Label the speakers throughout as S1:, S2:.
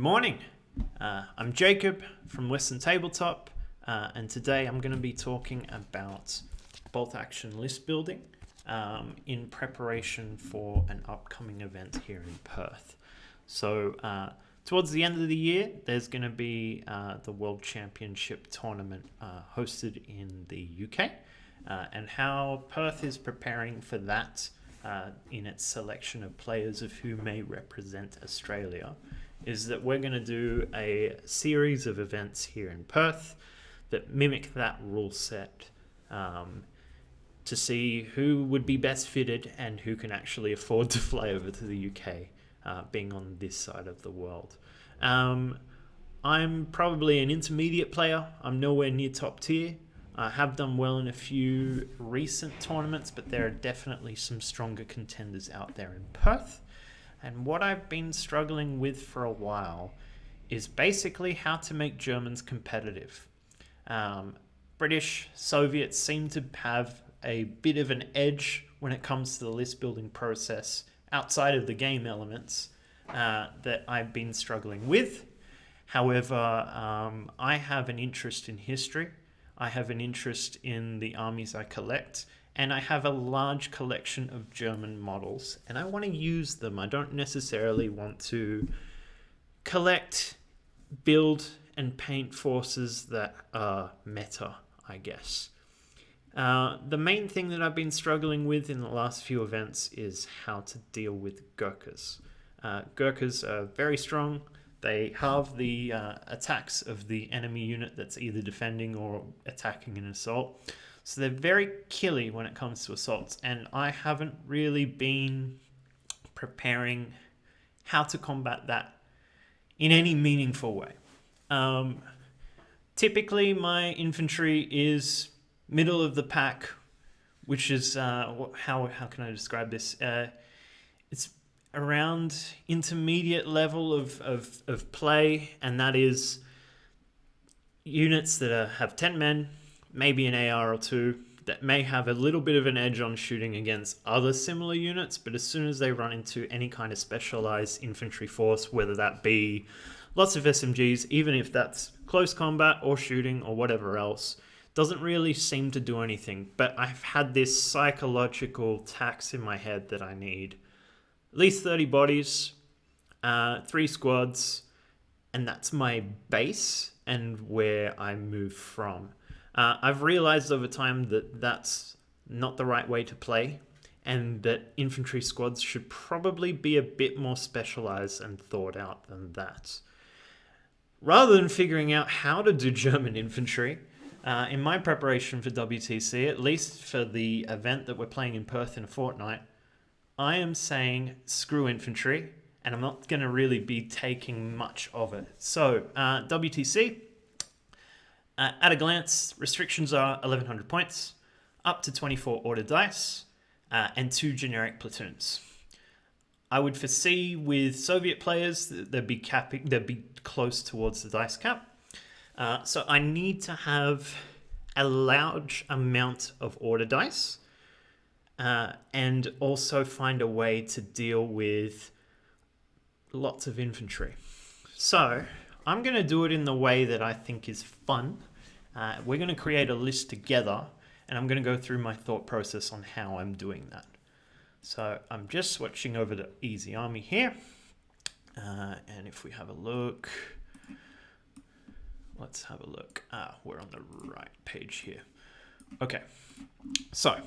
S1: morning. I'm Jacob from Western Tabletop, and today I'm going to be talking about bolt action list building in preparation for an upcoming event here in Perth. So towards the end of the year, there's going to be the World Championship tournament hosted in the UK, and how Perth is preparing for that in its selection of players of who may represent Australia is that we're going to do a series of events here in Perth that mimic that rule set to see who would be best fitted and who can actually afford to fly over to the UK, being on this side of the world. I'm probably an intermediate player. I'm nowhere near top tier. I have done well in a few recent tournaments, but there are definitely some stronger contenders out there in Perth. And what I've been struggling with for a while is basically how to make Germans competitive. British, Soviets seem to have a bit of an edge when it comes to the list building process outside of the game elements that I've been struggling with. However, I have an interest in history. I have an interest in the armies I collect. And I have a large collection of German models, and I want to use them. I don't necessarily want to collect, build, and paint forces that are meta, I guess. The main thing that I've been struggling with in the last few events is how to deal with Gurkhas. Gurkhas are very strong. They halve the attacks of the enemy unit that's either defending or attacking an assault. So they're very killy when it comes to assaults, and I haven't really been preparing how to combat that in any meaningful way. Typically, my infantry is middle of the pack, which is, how can I describe this? It's around intermediate level of play, and that is units that have 10 men, maybe an AR or two, that may have a little bit of an edge on shooting against other similar units, but as soon as they run into any kind of specialized infantry force, whether that be lots of SMGs, even if that's close combat or shooting or whatever else, doesn't really seem to do anything. But I've had this psychological tax in my head that I need at least 30 bodies, 3 squads, and that's my base and where I move from. I've realized over time that that's not the right way to play, and that infantry squads should probably be a bit more specialized and thought out than that. Rather than figuring out how to do German infantry, in my preparation for WTC, at least for the event that we're playing in Perth in a fortnight, I am saying screw infantry, and I'm not going to really be taking much of it. So, WTC, at a glance, restrictions are 1100 points, up to 24 order dice, and 2 generic platoons. I would foresee with Soviet players they'd be close towards the dice cap. So I need to have a large amount of order dice, and also find a way to deal with lots of infantry. So I'm going to do it in the way that I think is fun. We're going to create a list together, and I'm going to go through my thought process on how I'm doing that. So I'm just switching over to Easy Army here. And if we have a look, let's have a look. We're on the right page here. Okay. So,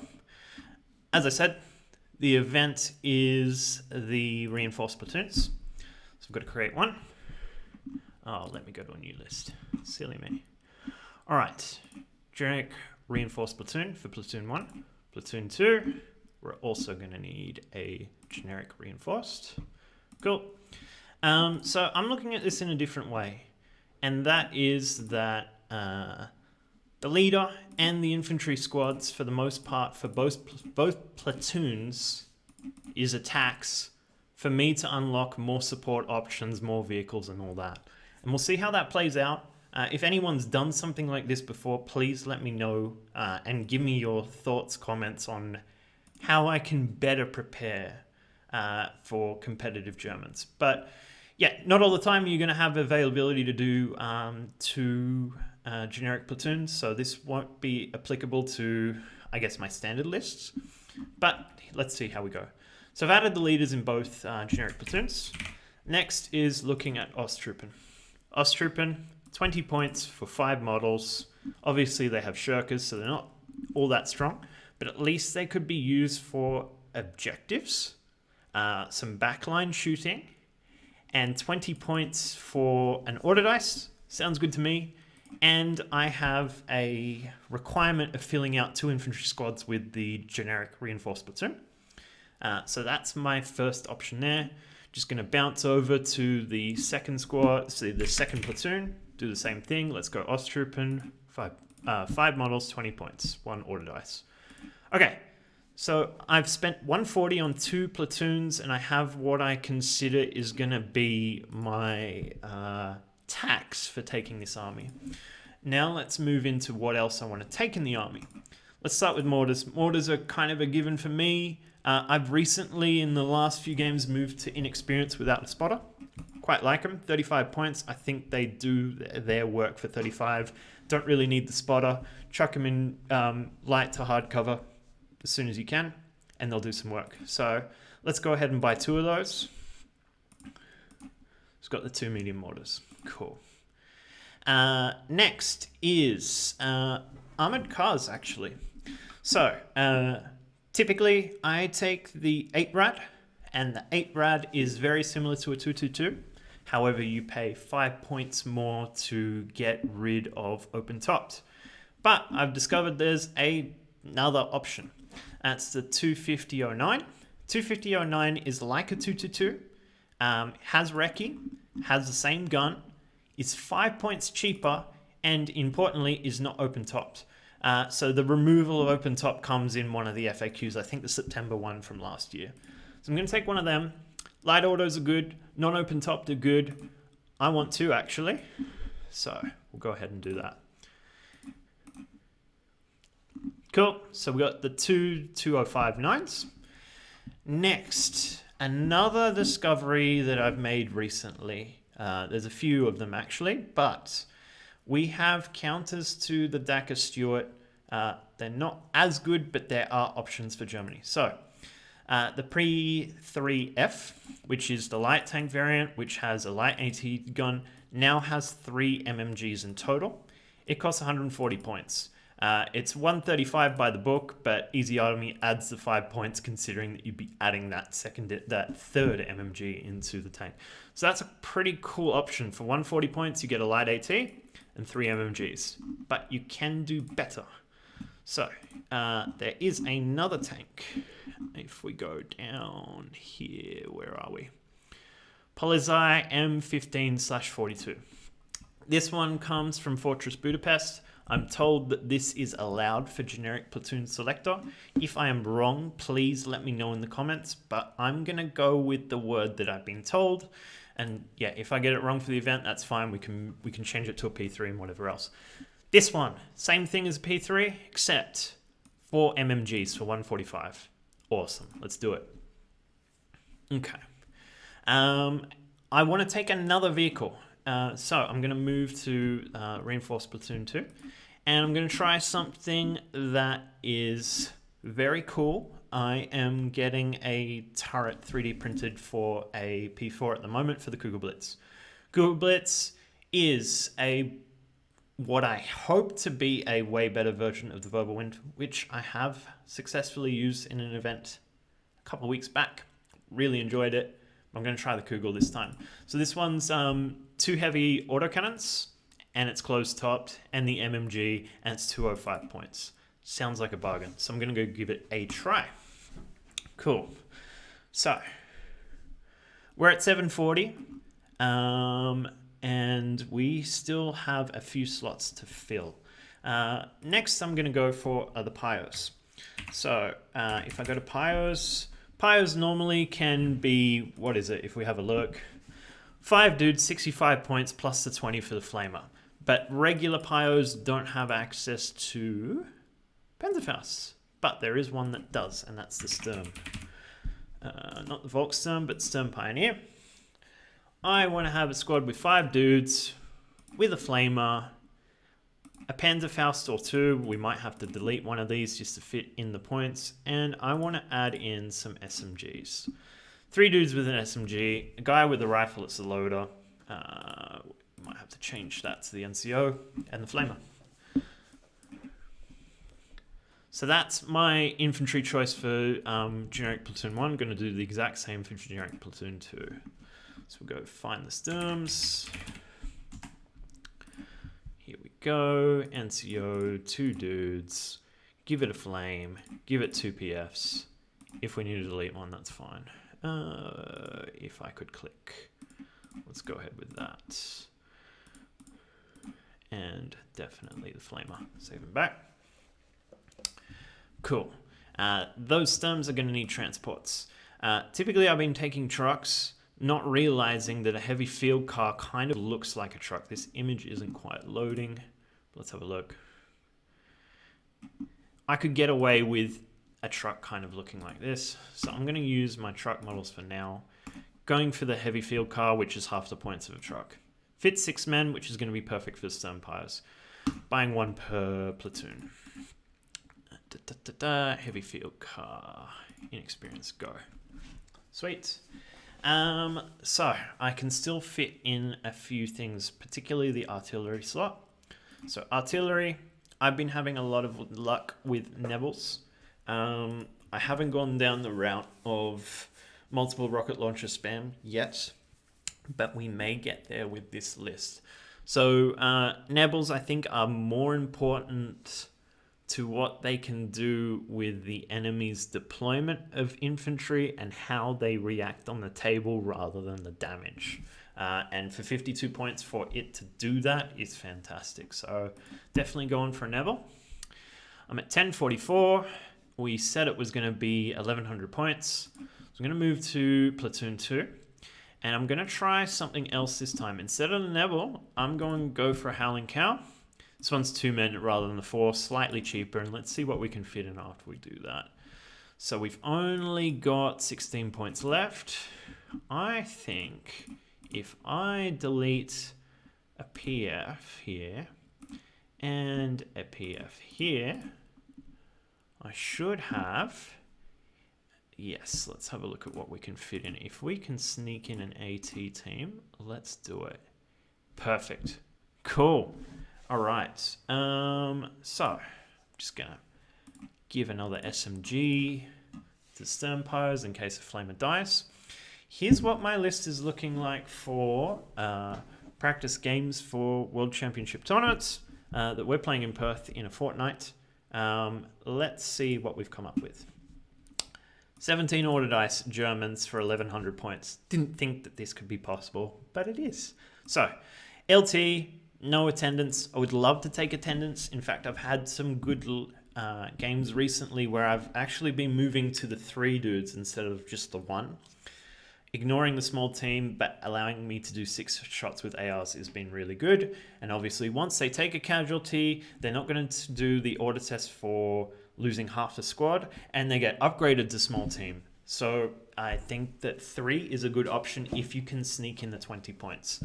S1: as I said, the event is the reinforced platoons. So I've got to create one. Oh, let me go to a new list. Silly me. All right. Generic reinforced platoon for platoon 1. Platoon 2, we're also going to need a generic reinforced. Cool. So I'm looking at this in a different way. And that is that the leader and the infantry squads, for the most part, for both platoons, is a tax for me to unlock more support options, more vehicles, and all that. And we'll see how that plays out. If anyone's done something like this before, please let me know and give me your thoughts, comments on how I can better prepare for competitive Germans. But yeah, not all the time you're going to have availability to do two generic platoons, so this won't be applicable to, I guess, my standard lists. But let's see how we go. So I've added the leaders in both generic platoons. Next is looking at Osttruppen. Osttruppen, 20 points for 5 models. Obviously they have Shirkers, so they're not all that strong, but at least they could be used for objectives, some backline shooting, and 20 points for an order dice. Sounds good to me. And I have a requirement of filling out 2 infantry squads with the generic reinforced platoon. So that's my first option there. Just going to bounce over to the second squad, so the second platoon, do the same thing. Let's go Osttruppen, 5 models, 20 points, 1 order dice. Okay, so I've spent 140 on 2 platoons, and I have what I consider is going to be my tax for taking this army. Now let's move into what else I want to take in the army. Let's start with mortars. Mortars are kind of a given for me. I've recently, in the last few games, moved to inexperience without a spotter. Quite like them. 35 points. I think they do their work for 35. Don't really need the spotter. Chuck them in light to hard cover as soon as you can, and they'll do some work. So let's go ahead and buy 2 of those. It's got the 2 medium mortars. Cool. Next is armored cars, actually. So typically I take the 8 rad, and the 8 rad is very similar to a 222. However, you pay 5 points more to get rid of open topped. But I've discovered there's another option. That's the 25009. 25009 is like a 222, has recce, has the same gun, is 5 points cheaper, and importantly is not open topped. So the removal of open top comes in one of the FAQs, I think the September one from last year. So I'm going to take one of them. Light autos are good, non-open topped are good. I want 2 actually, so we'll go ahead and do that. Cool, so we got the 2 2059s. Next, another discovery that I've made recently. There's a few of them actually, but we have counters to the Daka Stuart. They're not as good, but there are options for Germany. So the Pre 3F, which is the light tank variant, which has a light AT gun, now has 3 MMGs in total. It costs 140 points. It's 135 by the book, but Easy Army adds the 5 points considering that you'd be adding that third MMG into the tank. So that's a pretty cool option. For 140 points, you get a light AT and 3 MMGs, but you can do better. So there is another tank. If we go down here, where are we? Polizei M15/42. This one comes from Fortress Budapest. I'm told that this is allowed for generic platoon selector. If I am wrong, please let me know in the comments, but I'm going to go with the word that I've been told. And yeah, if I get it wrong for the event, that's fine. We can change it to a P3 and whatever else. This one, same thing as a P3, except 4 MMGs for 145. Awesome. Let's do it. Okay. I want to take another vehicle. So I'm going to move to Reinforced Platoon 2, and I'm going to try something that is very cool. I am getting a turret 3D printed for a P4 at the moment for the Cougar Blitz. Cougar Blitz is what I hope to be a way better version of the Wirbelwind, which I have successfully used in an event a couple of weeks back. Really enjoyed it. I'm going to try the Cougar this time. So this one's 2 heavy autocannons, and it's closed topped, and the MMG, and it's 205 points. Sounds like a bargain. So I'm going to go give it a try. Cool. So we're at 740, and we still have a few slots to fill. Next, I'm going to go for the Pyos. So if I go to Pyos, Pyos normally can be, what is it, if we have a look? 5 dudes, 65 points plus the 20 for the Flamer. But regular Pyos don't have access to Panzerfaust. But there is one that does, and that's the Sturm. Not the Volkssturm, but Sturmpioniere. I want to have a squad with 5 dudes, with a flamer, a Panzerfaust or 2. We might have to delete one of these just to fit in the points. And I want to add in some SMGs. 3 dudes with an SMG, a guy with a rifle that's a loader. Might have to change that to the NCO, and the flamer. So that's my infantry choice for generic platoon 1. I'm going to do the exact same for generic platoon 2. So we'll go find the Sturms. Here we go. NCO, 2 dudes. Give it a flame. Give it 2 PFs. If we need to delete one, that's fine. If I could click. Let's go ahead with that. And definitely the flamer. Save him back. Cool. Those Sturms are going to need transports. Typically, I've been taking trucks, not realizing that a heavy field car kind of looks like a truck. This image isn't quite loading. Let's have a look. I could get away with a truck kind of looking like this. So I'm going to use my truck models for now. Going for the heavy field car, which is half the points of a truck. Fits 6 men, which is going to be perfect for Sturmpires. Buying 1 per platoon. Heavy field car. Inexperienced, go. Sweet. So I can still fit in a few things, particularly the artillery slot. So artillery, I've been having a lot of luck with Nebels. I haven't gone down the route of multiple rocket launcher spam yet, but we may get there with this list. So Nebels, I think, are more important to what they can do with the enemy's deployment of infantry and how they react on the table rather than the damage. And for 52 points for it to do that is fantastic. So definitely going for a Nebel. I'm at 1044. We said it was going to be 1100 points. So I'm going to move to Platoon 2. And I'm going to try something else this time. Instead of the Nebel, I'm going to go for a Howling Cow. This one's 2 men rather than the 4, slightly cheaper, and let's see what we can fit in after we do that. So we've only got 16 points left. I think if I delete a PF here and a PF here, I should have... Yes, let's have a look at what we can fit in. If we can sneak in an AT team, let's do it. Perfect. Cool. All right, so I'm just going to give another SMG to Sturmpires in case a flamer dies. Here's what my list is looking like for practice games for World Championship tournaments that we're playing in Perth in a fortnight. Let's see what we've come up with. 17 order dice Germans for 1100 points. Didn't think that this could be possible, but it is. So, LT... no attendance. I would love to take attendance. In fact, I've had some good games recently where I've actually been moving to the 3 dudes instead of just the 1. Ignoring the small team, but allowing me to do 6 shots with ARs has been really good. And obviously, once they take a casualty, they're not going to do the order test for losing half the squad, and they get upgraded to small team. So I think that 3 is a good option if you can sneak in the 20 points.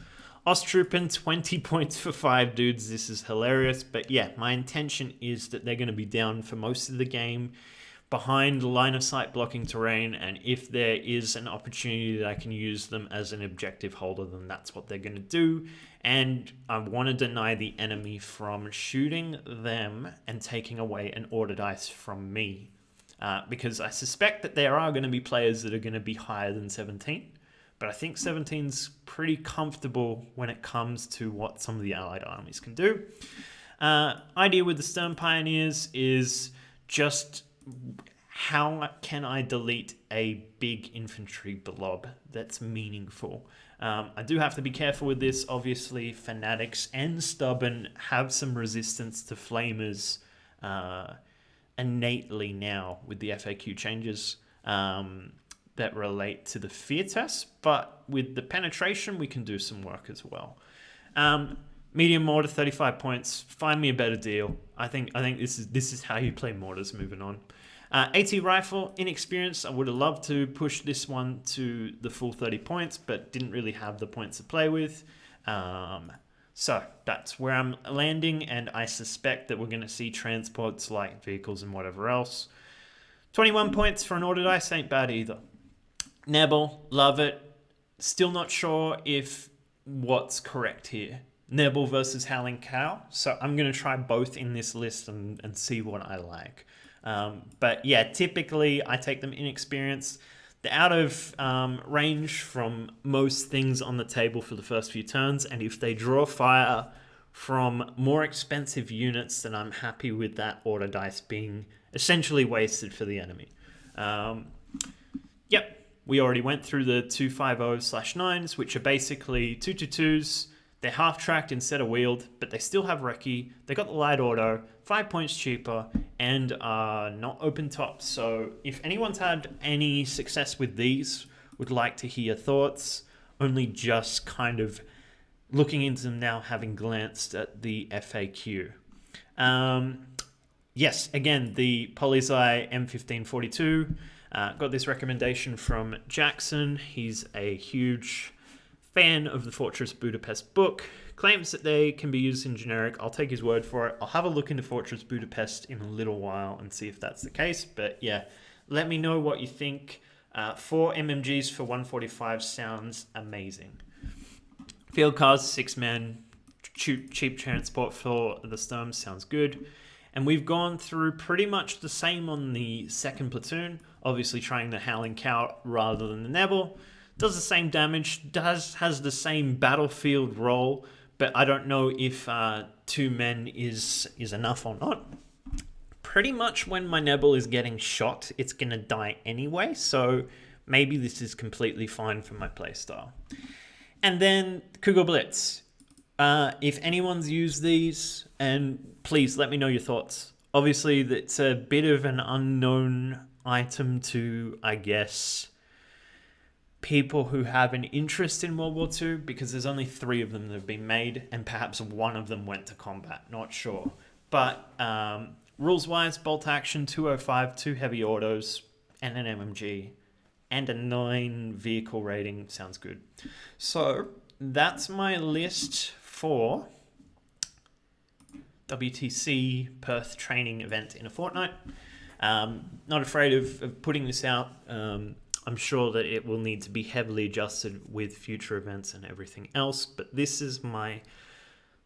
S1: Osttruppen, 20 points for 5 dudes. This is hilarious. But yeah, my intention is that they're going to be down for most of the game behind line of sight blocking terrain. And if there is an opportunity that I can use them as an objective holder, then that's what they're going to do. And I want to deny the enemy from shooting them and taking away an order dice from me. Because I suspect that there are going to be players that are going to be higher than 17. But I think 17's pretty comfortable when it comes to what some of the allied armies can do. Idea with the Sturmpioniers is just how can I delete a big infantry blob that's meaningful? I do have to be careful with this. Obviously, Fanatics and Stubborn have some resistance to Flamers innately now with the FAQ changes. That relate to the fear test, but with the penetration, we can do some work as well. Medium Mortar, 35 points. Find me a better deal. I think this is how you play Mortars. Moving on. AT rifle, inexperienced. I would have loved to push this one to the full 30 points, but didn't really have the points to play with. So that's where I'm landing, and I suspect that we're going to see transports like vehicles and whatever else. 21 points for an order dice ain't bad either. Nebel, love it. Still not sure if what's correct here. Nebel versus Howling Cow. So I'm going to try both in this list and see what I like. But yeah, typically I take them inexperienced. They're out of range from most things on the table for the first few turns. And if they draw fire from more expensive units, then I'm happy with that order dice being essentially wasted for the enemy. Yep. We already went through the 250/9s, which are basically 222s. They're half-tracked instead of wheeled, but they still have recce. They got the light auto, 5 points cheaper, and are not open top. So if anyone's had any success with these, would like to hear thoughts. Only just kind of looking into them now, having glanced at the FAQ. Yes, again, the Polizei M15 42. Got this recommendation from Jackson. He's a huge fan of the Fortress Budapest book. Claims that they can be used in generic. I'll take his word for it. I'll have a look into Fortress Budapest in a little while and see if that's the case. But yeah, let me know what you think. 4 MMGs for 145 sounds amazing. Field cars, 6 men, cheap transport for the Sturms sounds good. And we've gone through pretty much the same on the second platoon. Obviously trying the Howling Cow rather than the Nebel. Does the same damage, has the same battlefield role, but I don't know if 2 men is enough or not. Pretty much when my Nebel is getting shot, it's going to die anyway, so maybe this is completely fine for my playstyle. And then Kugel Blitz. If anyone's used these, and please let me know your thoughts. Obviously, it's a bit of an unknown item to, I guess, people who have an interest in World War II, because there's only 3 of them that have been made, and perhaps one of them went to combat, not sure. But rules-wise, bolt action, 205, 2 heavy autos, and an MMG, and a 9 vehicle rating sounds good. So that's my list for WTC Perth training event in a fortnight. Not afraid of putting this out. I'm sure that it will need to be heavily adjusted with future events and everything else, but this is my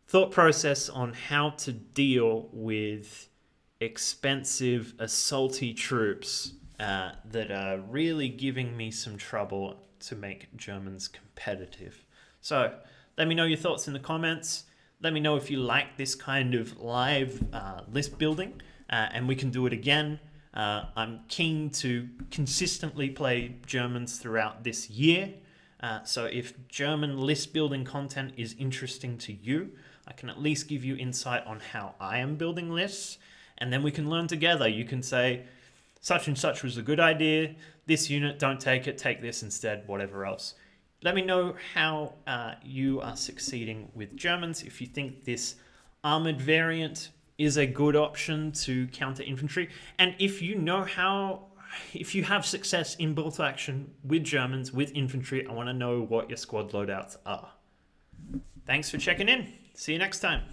S1: thought process on how to deal with expensive, assaulty troops that are really giving me some trouble to make Germans competitive. So let me know your thoughts in the comments. Let me know if you like this kind of live list building, and we can do it again. I'm keen to consistently play Germans throughout this year. So if German list building content is interesting to you, I can at least give you insight on how I am building lists, and then we can learn together. You can say, such and such was a good idea. This unit, don't take it, take this instead, whatever else. Let me know how you are succeeding with Germans. If you think this armored variant is a good option to counter infantry. And if you know if you have success in bolt action with Germans, with infantry, I want to know what your squad loadouts are. Thanks for checking in. See you next time.